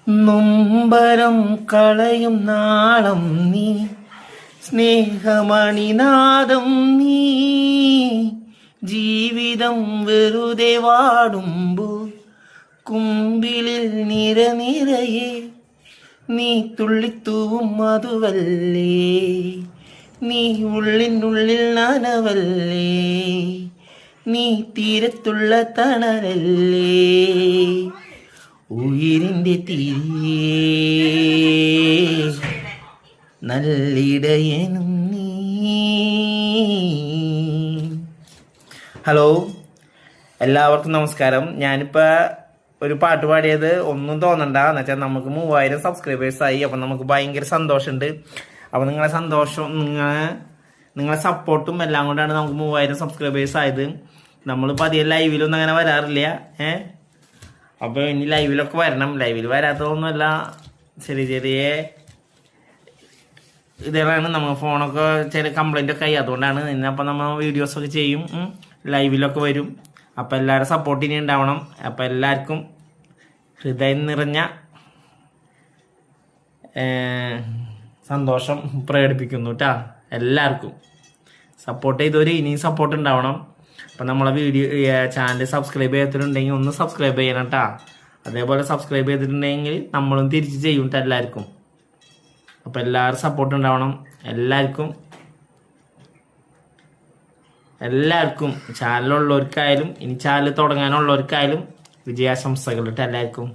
നൊമ്പരം കളയും നാളം നീ, സ്നേഹമണിനാദം നീ. ജീവിതം വെറുതെ വാടുമ്പോൾ കുമ്പിളിൽ നിറയെ നീ തുള്ളിത്തൂവും മധുവല്ലേ. നീ ഉള്ളിനുള്ളിൽ നനവല്ലേ, നീ തീരത്തുള്ള തണലല്ലേ. ഉയിരിൻ്റെ തീരെ നല്ലിടയനും നീ. ഹലോ, എല്ലാവർക്കും നമസ്കാരം. ഞാനിപ്പോൾ ഒരു പാട്ട് പാടിയത് ഒന്നും തോന്നണ്ട എന്ന് വെച്ചാൽ നമുക്ക് 3000 സബ്സ്ക്രൈബേഴ്സായി. അപ്പം നമുക്ക് ഭയങ്കര സന്തോഷമുണ്ട്. അപ്പോൾ നിങ്ങളെ സന്തോഷം, നിങ്ങളെ സപ്പോർട്ടും എല്ലാം കൊണ്ടാണ് നമുക്ക് 3000 സബ്സ്ക്രൈബേഴ്സ് ആയത്. നമ്മൾ പതിയെ ലൈവിലൊന്നും അങ്ങനെ വരാറില്ല. അപ്പോൾ ഇനി ലൈവിലൊക്കെ വരണം. ലൈവിൽ വരാത്തതൊന്നുമല്ല, ചെറിയ ചെറിയ ഇതാണ്. നമ്മൾ ഫോണൊക്കെ ചെറിയ കംപ്ലൈൻ്റ് ഒക്കെ ആയി, അതുകൊണ്ടാണ്. ഇന്നപ്പോൾ നമ്മൾ വീഡിയോസൊക്കെ ചെയ്യും, ലൈവിലൊക്കെ വരും. അപ്പോൾ എല്ലാവരും സപ്പോർട്ട് ഇനി ഉണ്ടാവണം. അപ്പോൾ എല്ലാവർക്കും ഹൃദയം നിറഞ്ഞ സന്തോഷം പ്രകടിപ്പിക്കുന്നു കേട്ടോ. എല്ലാവർക്കും സപ്പോർട്ട് ചെയ്തവര് ഇനിയും സപ്പോർട്ട് ഉണ്ടാവണം. അപ്പം നമ്മളെ ചാനൽ സബ്സ്ക്രൈബ് ചെയ്തിട്ടുണ്ടെങ്കിൽ ഒന്ന് സബ്സ്ക്രൈബ് ചെയ്യണം കേട്ടോ. അതേപോലെ സബ്സ്ക്രൈബ് ചെയ്തിട്ടുണ്ടെങ്കിൽ നമ്മളും തിരിച്ച് ചെയ്യും കേട്ടോ എല്ലാവർക്കും. അപ്പം എല്ലാവരും സപ്പോർട്ട് ഉണ്ടാവണം. എല്ലാവർക്കും ചാനലുള്ളവർക്കായാലും ഇനി ചാനൽ തുടങ്ങാനുള്ളവർക്കായാലും വിജയാശംസകൾ കേട്ടോ എല്ലാവർക്കും.